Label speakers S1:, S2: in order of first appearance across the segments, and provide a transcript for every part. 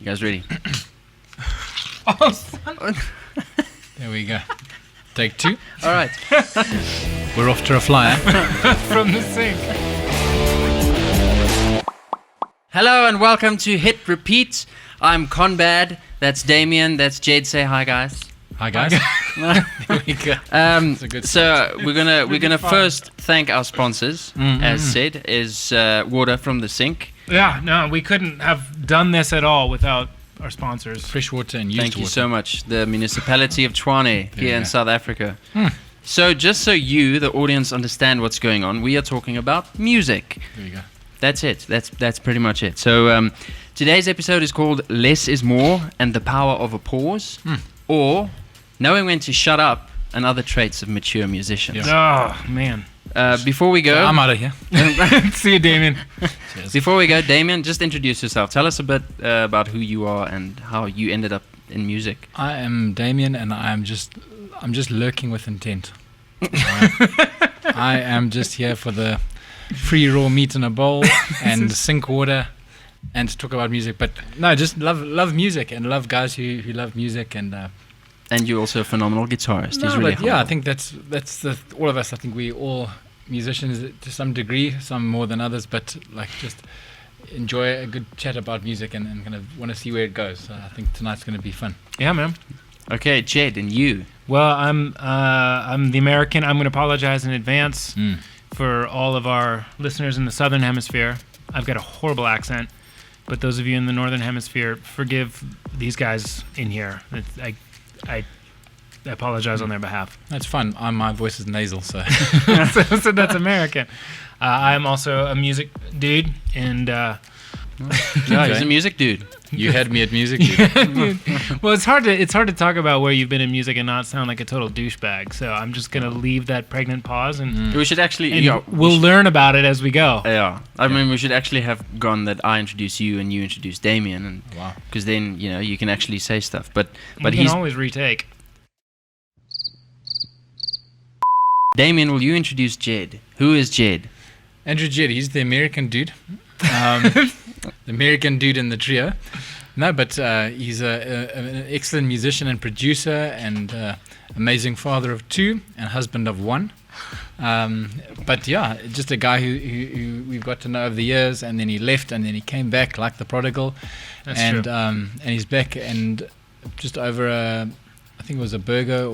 S1: guys ready?
S2: Oh, son.
S3: There we go. Take 2.
S1: All right.
S3: We're off to a flyer.
S2: From the sink.
S1: Hello and welcome to Hit Repeat. I'm Conbad. That's Damien. That's Jade. Say hi, guys.
S3: Hi guys. There we go. That's a good
S1: So we're gonna
S2: fun.
S1: first thank our sponsors. As said, is water from the sink.
S2: Yeah, no, we couldn't have done this at all without our sponsors.
S3: Fresh water and used
S1: Thank you
S3: water.
S1: so much. The municipality of Tshwane here
S3: you
S1: in
S3: go.
S1: South Africa. So just so you, the audience, understand what's going on, we are talking about music.
S3: There you go.
S1: That's it. That's pretty much it. So today's episode is called Less is More and the Power of a Pause, or Knowing When to Shut Up and Other Traits of Mature Musicians.
S2: Oh, man.
S1: Before we go,
S3: I'm out of here.
S2: See you, Damien.
S3: Cheers.
S1: before we go, Damien, just introduce yourself. Tell us a bit about who you are and how you ended up in music.
S3: I am Damien, and I'm just lurking with intent. I am just here for the free raw meat in a bowl and sink water and to talk about music. But no, just love music and love guys who love music and.
S1: And you're also a phenomenal guitarist.
S3: No,
S1: He's really
S3: but yeah, I
S1: humble.
S3: think that's all of us. I think we all musicians to some degree, some more than others, but like just enjoy a good chat about music and kind of want to see where it goes. So I think tonight's going to be fun.
S2: Yeah, man.
S1: Okay, Jed, and you.
S2: Well, I'm the American. I'm going to apologize in advance for all of our listeners in the Southern Hemisphere. I've got a horrible accent, but those of you in the Northern Hemisphere, forgive these guys in here. I apologize on their behalf.
S3: That's fun. My voice is nasal, so
S2: So that's American. I'm also a music dude, and
S1: Yeah, he's a music dude.
S3: you had me at music.
S2: well, it's hard to talk about where you've been in music and not sound like a total douchebag. So I'm just gonna leave that pregnant pause, and,
S1: We should actually...
S2: and
S1: yeah,
S2: we'll learn about it as we go.
S1: Yeah, I mean, we should actually have gone that I introduce you and you introduce Damien, and
S3: Wow.
S1: because then you can actually say stuff. But
S2: We can
S1: he's
S2: always retake.
S1: Damien. Will you introduce Jed? Who is Jed?
S3: Andrew Jed, he's the American dude. The American dude in the trio. No, but he's an excellent musician and producer and amazing father of 2 and husband of 1. But yeah, just a guy who we've got to know over the years, and then he left and then he came back like the prodigal.
S2: That's
S3: and
S2: true.
S3: And he's back and just over I think it was a burger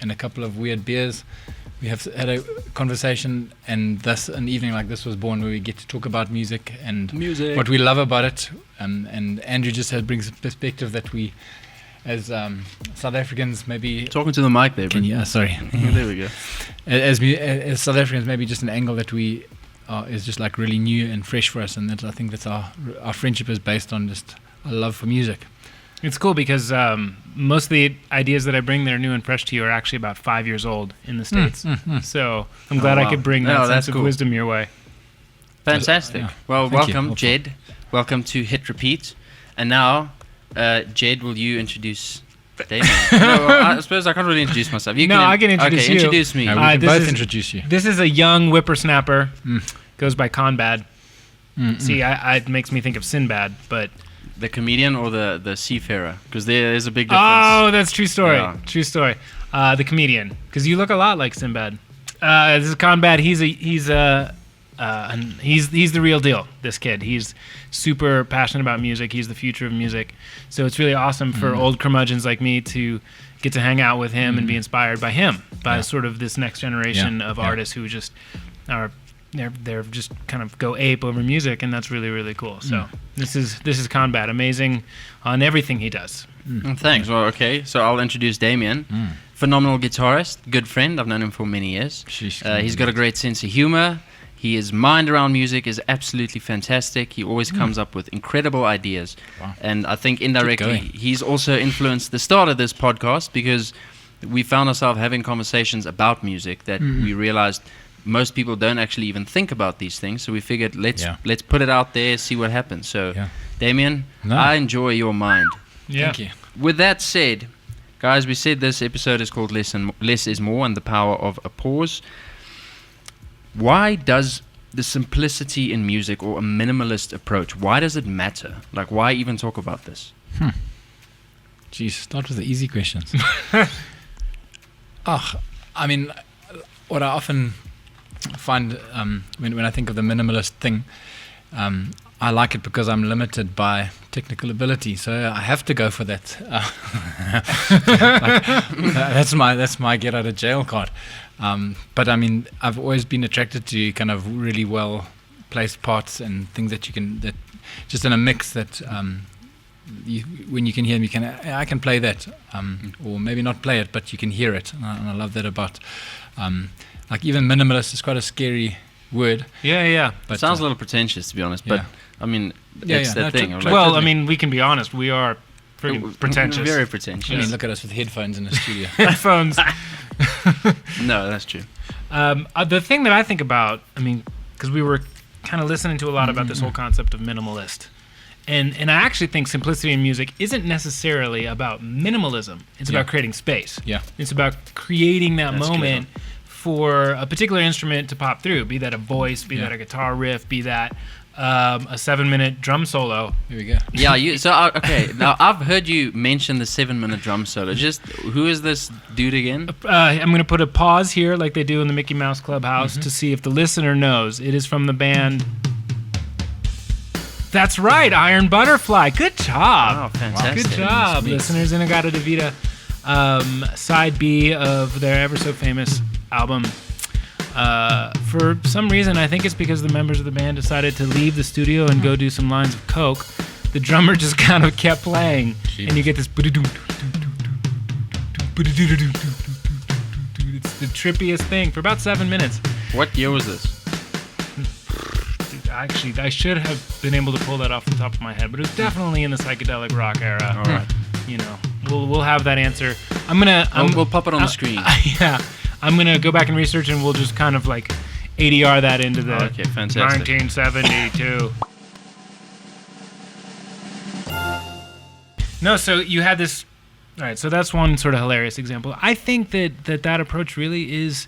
S3: and a couple of weird beers. We have had a conversation, and thus an evening like this was born, where we get to talk about music and what we love about it. And Andrew just brings a perspective that we, as South Africans, maybe.
S1: Talking to the mic there.
S3: Can you, sorry.
S1: There we go.
S3: As South Africans, maybe just an angle that we is just like really new and fresh for us, and that I think that's our friendship is based on just a love for music.
S2: It's cool because most of the ideas that I bring that are new and fresh to you are actually about 5 years old in the States. So I'm glad
S1: wow.
S2: I could bring
S1: Oh,
S2: that sense
S1: that's
S2: of
S1: cool.
S2: wisdom your way.
S1: Fantastic.
S3: Yeah.
S1: Well,
S3: Thank you.
S1: welcome,
S3: Hopeful.
S1: Jed. Welcome to Hit Repeat. And now, Jed, will you introduce Damien? No, I suppose I can't really introduce myself. You
S2: No, I can introduce
S1: okay,
S2: you.
S1: introduce me.
S3: We
S2: Uh,
S3: can
S2: this
S3: both
S2: is-
S3: introduce you.
S2: This is a young whippersnapper. Goes by Conbad. See, it makes me think of Sinbad, but...
S1: The comedian or the seafarer? Because there is a big difference.
S2: Oh, that's true story.
S1: Yeah.
S2: True story. The comedian, because you look a lot like Sinbad. This is Conbad. He's the real deal. This kid. He's super passionate about music. He's the future of music. So it's really awesome for old curmudgeons like me to get to hang out with him and be inspired by him, by sort of this next generation of artists who just are. They're just kind of go ape over music, and that's really, really cool. So this is Conbad, amazing on everything he does.
S1: Thanks. Well, okay. So I'll introduce Damien. Phenomenal guitarist, good friend. I've known him for many years.
S3: Sheesh.
S1: He's got a great sense of humor. His mind around music is absolutely fantastic. He always comes up with incredible ideas.
S3: Wow.
S1: And I think indirectly,
S3: going.
S1: he's also influenced the start of this podcast, because we found ourselves having conversations about music that we realized most people don't actually even think about these things. So we figured let's put it out there, see what happens. So Damien, I enjoy your mind.
S2: Yeah.
S3: Thank you.
S1: With that said, guys, we said this episode is called Less is More and the Power of a Pause. Why does the simplicity in music, or a minimalist approach, why does it matter? Like, why even talk about this?
S3: Geez, start with the easy questions. I mean, what I often find when I think of the minimalist thing, I like it because I'm limited by technical ability, so I have to go for that. That's my get out of jail card. But I mean, I've always been attracted to kind of really well placed parts and things that you can that just in a mix that when you can hear them, I can play that, or maybe not play it, but you can hear it, and I love that about like even minimalist is quite a scary word.
S2: Yeah.
S1: But it sounds a little pretentious, to be honest. But I mean, it's that thing.
S2: Well, I mean, we can be honest. We are pretty pretentious.
S1: Very pretentious.
S3: I mean, look at us with headphones in the studio.
S2: Headphones.
S1: No, that's true.
S2: The thing that I think about, I mean, because we were kind of listening to a lot about this whole concept of minimalist. And I actually think simplicity in music isn't necessarily about minimalism. It's about creating space.
S3: Yeah.
S2: It's about creating that moment for a particular instrument to pop through, be that a voice, be that a guitar riff, be that a 7-minute drum solo.
S3: Here we go.
S1: Yeah, okay. Now, I've heard you mention the 7-minute drum solo. Just, who is this dude again?
S2: I'm going to put a pause here like they do in the Mickey Mouse Clubhouse to see if the listener knows. It is from the band... That's right, Iron Butterfly. Good job.
S1: Oh, fantastic.
S2: Good job, listeners. In-A-Gadda-Da-Vida, side B of their ever so famous album. For some reason, I think it's because the members of the band decided to leave the studio and go do some lines of coke. The drummer just kind of kept playing, and you get this. It's the trippiest thing for about 7 minutes.
S1: What year was this?
S2: Actually, I should have been able to pull that off the top of my head, but it was definitely in the psychedelic rock era.
S1: All right.
S2: You know, we'll have that answer.
S1: We'll pop it on the screen.
S2: Yeah, I'm gonna go back and research, and we'll just kind of like ADR that into the 1972. No, so you had this. All right, so that's one sort of hilarious example. I think that approach really is.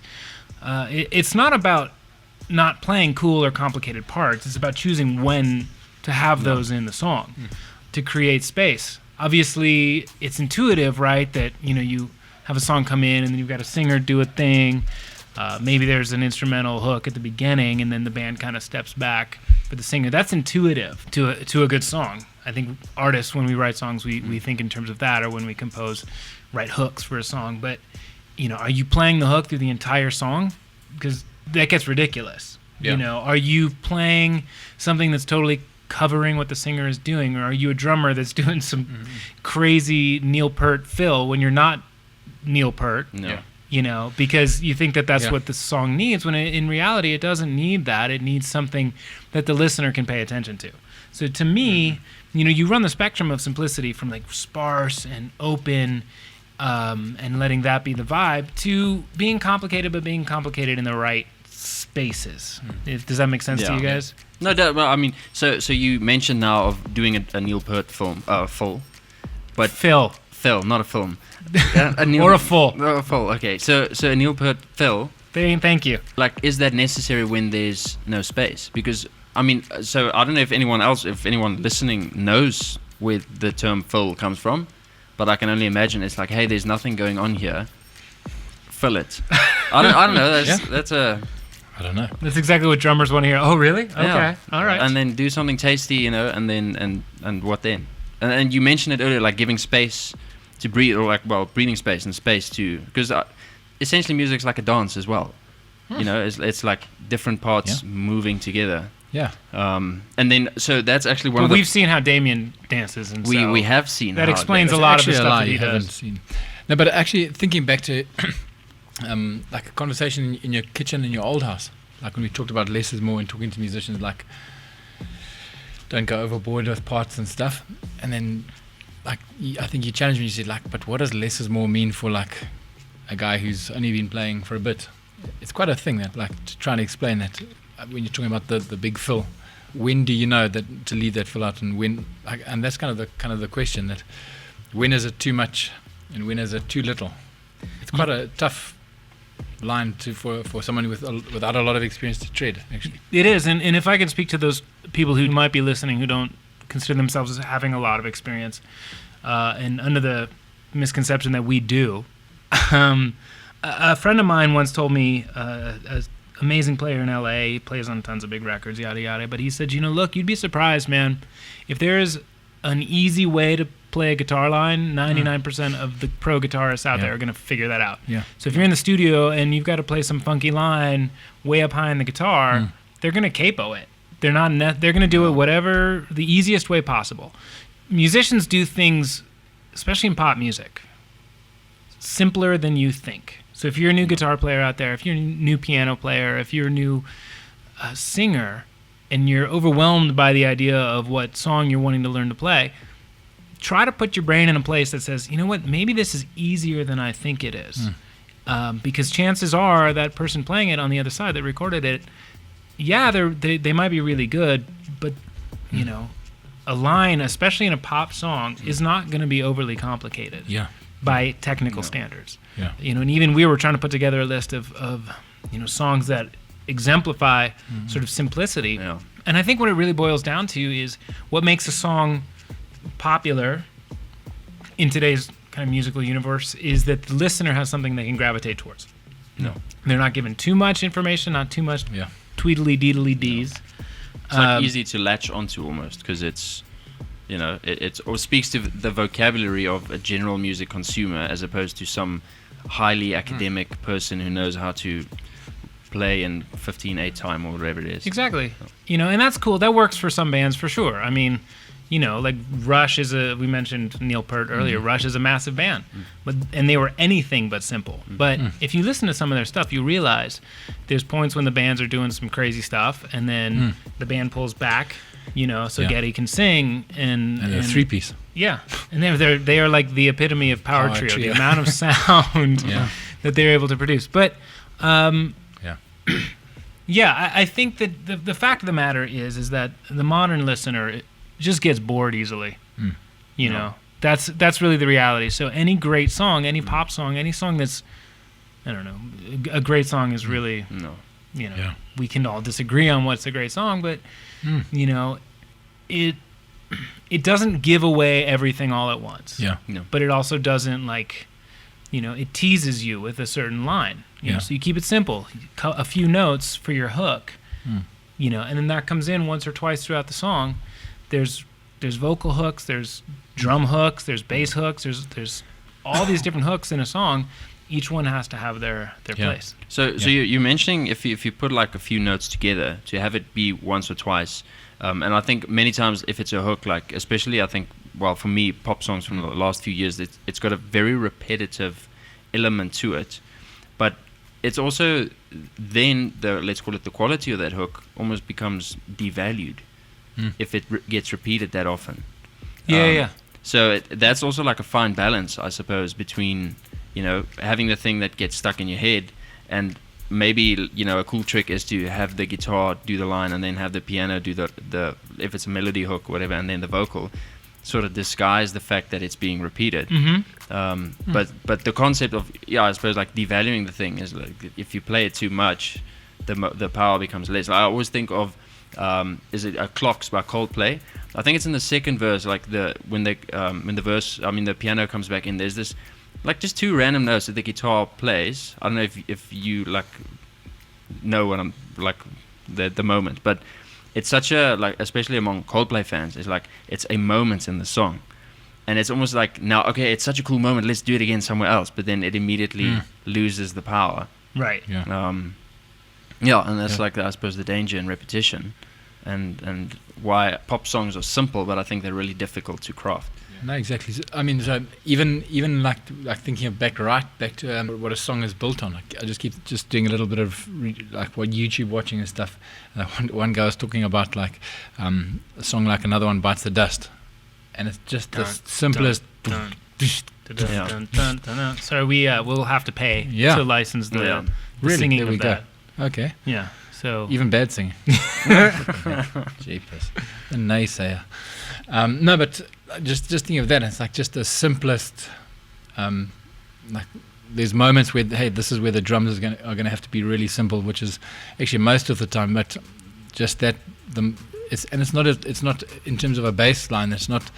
S2: It's not about not playing cool or complicated parts. It's about choosing when to have those in the song to create space. Obviously, it's intuitive, right? That, you know, you have a song come in and then you've got a singer do a thing. Maybe there's an instrumental hook at the beginning and then the band kind of steps back for the singer. That's intuitive to a good song. I think artists, when we write songs, we think in terms of that, or when we write hooks for a song. But, you know, are you playing the hook through the entire song? Because that gets ridiculous. You know, are you playing something that's totally covering what the singer is doing, or are you a drummer that's doing some crazy Neil Peart fill when you're not Neil Peart?
S1: No.
S2: You know, because you think that that's what the song needs, when in reality it doesn't need that. It needs something that the listener can pay attention to. So to me, you know, you run the spectrum of simplicity from like sparse and open and letting that be the vibe, to being complicated, but being complicated in the right spaces. Does that make sense to you guys?
S1: No, well, I mean, so you mentioned now of doing a Neil Peart full, but
S2: Phil,
S1: not a film,
S2: or a full,
S1: Okay, so a Neil Peart fill.
S2: Thank you.
S1: Like, is that necessary when there's no space? Because I mean, so I don't know if anyone listening knows where the term fill comes from. But I can only imagine it's like, hey, there's nothing going on here. Fill it. I don't know.
S3: I don't know.
S2: That's exactly what drummers want to hear. Oh, really? Okay.
S1: Yeah.
S2: All right.
S1: And then do something tasty, you know, and then and what then? And you mentioned it earlier, like giving space to breathe, or like, well, breathing space and space to, because essentially music's like a dance as well. You know, it's like different parts moving together.
S3: Yeah.
S1: And then, so that's actually one
S2: but
S1: of the...
S2: we've seen how Damien dances, and
S1: we have seen
S2: that
S1: how
S2: explains a lot of the stuff that he
S3: haven't
S2: does.
S3: Seen. No, but actually thinking back to like a conversation in your kitchen in your old house, like when we talked about less is more and talking to musicians, like don't go overboard with parts and stuff. And then like I think you challenged me, you said like, but what does less is more mean for like a guy who's only been playing for a bit? It's quite a thing that, like, to try and explain that when you're talking about the big fill, when do you know that to leave that fill out, and when, like, and that's kind of the question, that when is it too much and when is it too little? It's quite a tough line for someone without a lot of experience to tread, actually.
S2: It is, and if I can speak to those people who might be listening who don't consider themselves as having a lot of experience, and under the misconception that we do. A friend of mine once told me, an amazing player in LA, he plays on tons of big records, yada yada, but he said, look, you'd be surprised, man, if there's an easy way to play a guitar line, 99% of the pro guitarists out there are going to figure that out.
S3: Yeah.
S2: So if you're in the studio and you've got to play some funky line way up high in the guitar, they're going to capo it. They're going to do it whatever, the easiest way possible. Musicians do things, especially in pop music, simpler than you think. So if you're a new guitar player out there, if you're a new piano player, if you're a new singer, and you're overwhelmed by the idea of what song you're wanting to learn to play, try to put your brain in a place that says, you know what, maybe this is easier than I think it is. Because chances are that person playing it on the other side that recorded it, they might be really good, but, a line, especially in a pop song, is not going to be overly complicated by technical standards. And even we were trying to put together a list of songs that exemplify sort of simplicity. And I think what it really boils down to is what makes a song popular in today's kind of musical universe is that the listener has something they can gravitate towards. They're not given too much information, not too much tweedly deedly dees.
S1: It's like easy to latch onto almost, because it's, it speaks to the vocabulary of a general music consumer as opposed to some highly academic person who knows how to play in 15/8 time or whatever it is.
S2: Exactly. And that's cool. That works for some bands for sure. I mean, like Rush we mentioned Neil Peart earlier. Rush is a massive band, and they were anything but simple. But if you listen to some of their stuff, you realize there's points when the bands are doing some crazy stuff, and then the band pulls back, so Geddy can sing, and
S3: a 3-piece.
S2: Yeah, and they are like the epitome of power trio. The amount of sound that they're able to produce. But I think that the fact of the matter is that the modern listener just gets bored easily. That's really the reality. So any great song, any pop song, any song that's, I don't know, a great song is really, we can all disagree on what's a great song, but it doesn't give away everything all at once. But it also doesn't it teases you with a certain line. So you keep it simple, a few notes for your hook, and then that comes in once or twice throughout the song. There's vocal hooks, there's drum hooks, there's bass hooks, there's all these different hooks in a song. Each one has to have their place.
S1: So you're mentioning if you put like a few notes together to have it be once or twice, and I think many times if it's a hook, like especially I think, well, for me, pop songs from the last few years, it's got a very repetitive element to it, but it's also then let's call it the quality of that hook almost becomes devalued if it gets repeated that often. So that's also like a fine balance, I suppose, between having the thing that gets stuck in your head, and maybe a cool trick is to have the guitar do the line and then have the piano do the if it's a melody hook or whatever, and then the vocal sort of disguise the fact that it's being repeated. But the concept of I suppose like devaluing the thing is like if you play it too much, the power becomes less. I always think of is it Clocks by Coldplay? I think it's in the second verse, like when the piano comes back in, there's this like just two random notes that the guitar plays. I don't know if you like know what I'm like the moment, but it's such a like, especially among Coldplay fans, it's a moment in the song, and it's almost like now it's such a cool moment, let's do it again somewhere else, but then it immediately loses the power.
S2: Right.
S1: And that's like I suppose the danger in repetition, and why pop songs are simple, but I think they're really difficult to craft.
S3: No, exactly. I mean, so even like thinking of back to what a song is built on. Like, I just keep doing a little bit of like what YouTube watching and stuff. One guy was talking about like a song like Another One Bites the Dust, and it's just the simplest.
S2: So we'll have to pay to license the singing
S3: there we
S2: of that.
S3: Go. Okay.
S2: Yeah. So
S3: even bad singing. Jeepers. A naysayer. No, but just thinking of that, it's like just the simplest. Like there's moments where this is where the drums are going to have to be really simple, which is actually most of the time. But just that it's not in terms of a bass line. It's not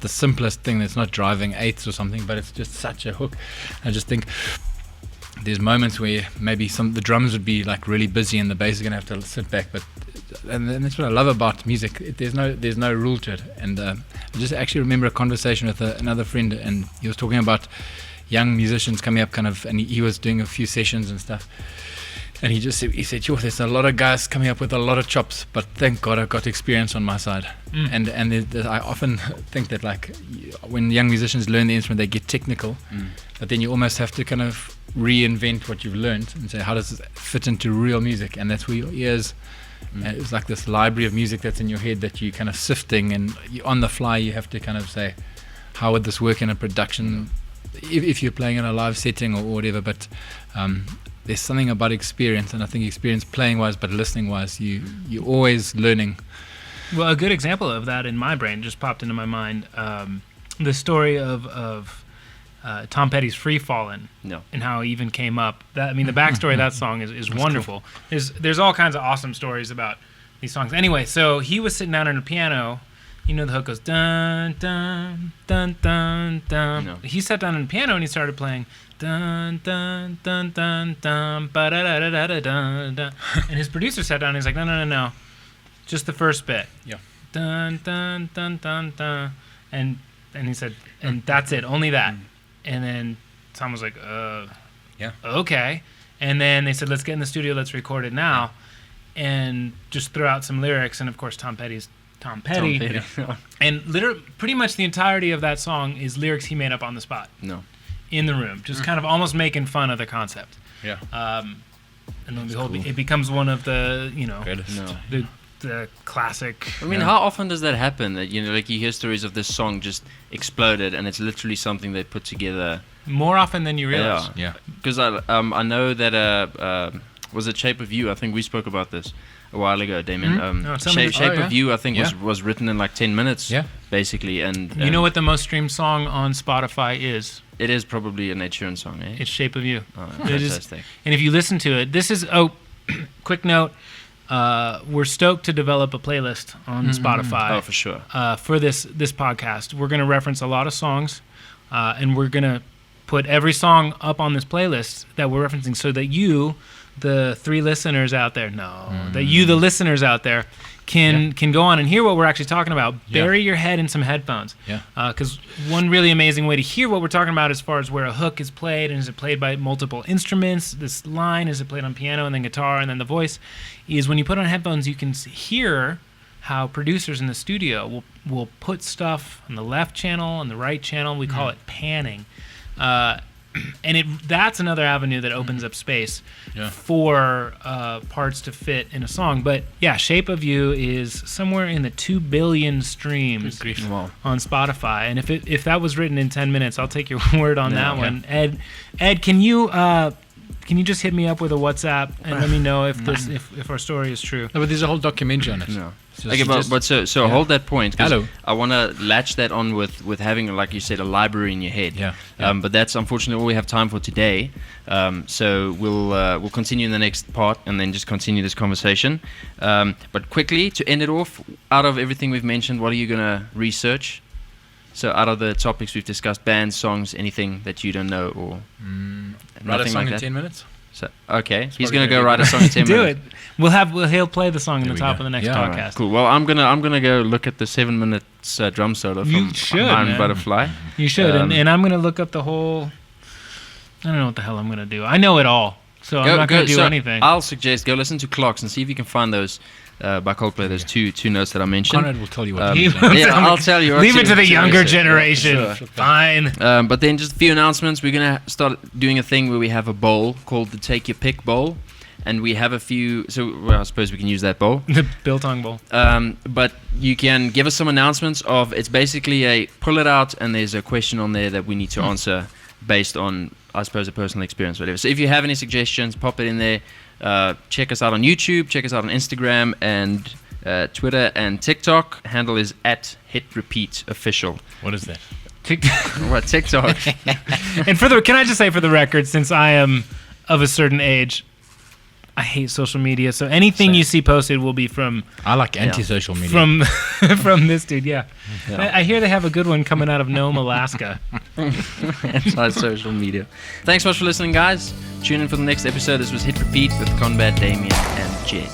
S3: the simplest thing. It's not driving eighths or something, but it's just such a hook. I just think there's moments where maybe the drums would be like really busy and the bass is gonna have to sit back, and that's what I love about music. There's no rule to it. And I just actually remember a conversation with another friend, and he was talking about young musicians coming up, and he was doing a few sessions and stuff. And he said, "Sure, there's a lot of guys coming up with a lot of chops, but thank God I've got experience on my side." And I often think that like when young musicians learn the instrument, they get technical, but then you almost have to kind of reinvent what you've learned and say, how does it fit into real music? And that's where your ears. It's like this library of music that's in your head that you kind of sifting, and on the fly you have to kind of say, how would this work in a production if you're playing in a live setting or whatever. But there's something about experience, and I think experience playing wise, but listening wise, you're always learning.
S2: Well, a good example of that in my brain just popped into my mind. The story of Tom Petty's Free Fallin', and how it even came up. The backstory of that song is wonderful. Cool. There's all kinds of awesome stories about these songs. Anyway, so he was sitting down on a piano. You know the hook goes dun dun dun dun dun. No. He sat down on the piano and he started playing dun dun dun dun dun ba da da da da dun dun. And his producer sat down and he's like, no, just the first bit.
S3: Yeah.
S2: Dun dun dun dun dun. And he said, and that's it, only that. And then Tom was like, okay. And then they said, let's get in the studio, let's record it now, and just throw out some lyrics. And of course, Tom Petty. And literally, pretty much the entirety of that song is lyrics he made up on the spot. In the room, just kind of almost making fun of the concept.
S3: Yeah.
S2: And then behold, cool. It becomes one of the, the classic.
S1: How often does that happen? That like you hear stories of this song just exploded, and it's literally something they put together.
S2: More often than you realize.
S1: Yeah. Because I know that was it Shape of You? I think we spoke about this a while ago, Damien. Shape of You, I think, was written in like 10 minutes, basically. And
S2: you know what the most streamed song on Spotify is?
S1: It is probably an Ed Sheeran song, eh?
S2: It's Shape of You.
S1: Oh, fantastic.
S2: And if you listen to it, this is, quick note, we're stoked to develop a playlist on Spotify.
S1: Oh, for sure.
S2: For this podcast. We're going to reference a lot of songs, and we're going to put every song up on this playlist that we're referencing so that you, the three listeners out there, that you, the listeners out there, can go on and hear what we're actually talking about. Bury your head in some headphones. Because one really amazing way to hear what we're talking about as far as where a hook is played, and is it played by multiple instruments, this line, is it played on piano and then guitar and then the voice, is when you put on headphones, you can hear how producers in the studio will put stuff on the left channel and the right channel. We call it panning. And that's another avenue that opens up space for parts to fit in a song. But Shape of You is somewhere in the 2 billion streams on Spotify. And if that was written in 10 minutes, I'll take your word on that one. Ed, can you just hit me up with a WhatsApp and let me know if our story is true?
S3: No, but there's a whole documentary on it.
S1: No. So hold that point, because I want to latch that on with having, like you said, a library in your head. But that's unfortunately all we have time for today. So we'll continue in the next part and then just continue this conversation. But quickly, to end it off, out of everything we've mentioned, what are you going to research? So out of the topics we've discussed, bands, songs, anything that you don't know, or
S3: write a song in 10 minutes?
S1: So, okay, he's going to go write a song in 10 minutes.
S2: Do it. He'll play the song in the top of the next podcast.
S1: Right. Cool. Well, I'm gonna go look at the 7 minutes drum solo from Iron Butterfly.
S2: You should, and I'm gonna look up the whole. I don't know what the hell I'm gonna do. I know it all, so I'm not gonna do anything.
S1: I'll suggest go listen to Clocks and see if you can find those by Coldplay. There's two notes that I mentioned.
S3: Conrad will tell you what.
S1: I'll tell you.
S2: Leave it to the younger generation. Sure. Fine.
S1: But then just a few announcements. We're gonna start doing a thing where we have a bowl called the Take Your Pick Bowl. And we have a few, I suppose we can use that bowl.
S2: The Biltong Bowl.
S1: But you can give us some announcements of, it's basically a pull it out and there's a question on there that we need to answer based on, I suppose, a personal experience, whatever. So if you have any suggestions, pop it in there. Check us out on YouTube, check us out on Instagram and Twitter and TikTok. Handle is @HitRepeatOfficial.
S3: What is that?
S1: What, TikTok?
S2: And can I just say for the record, since I am of a certain age, I hate social media. So anything you see posted will be from.
S3: I like anti-social media.
S2: From this dude, yeah. I hear they have a good one coming out of Nome, Alaska.
S1: Anti-social media. Thanks so much for listening, guys. Tune in for the next episode. This was Hit Repeat with Conbat, Damien, and Jed.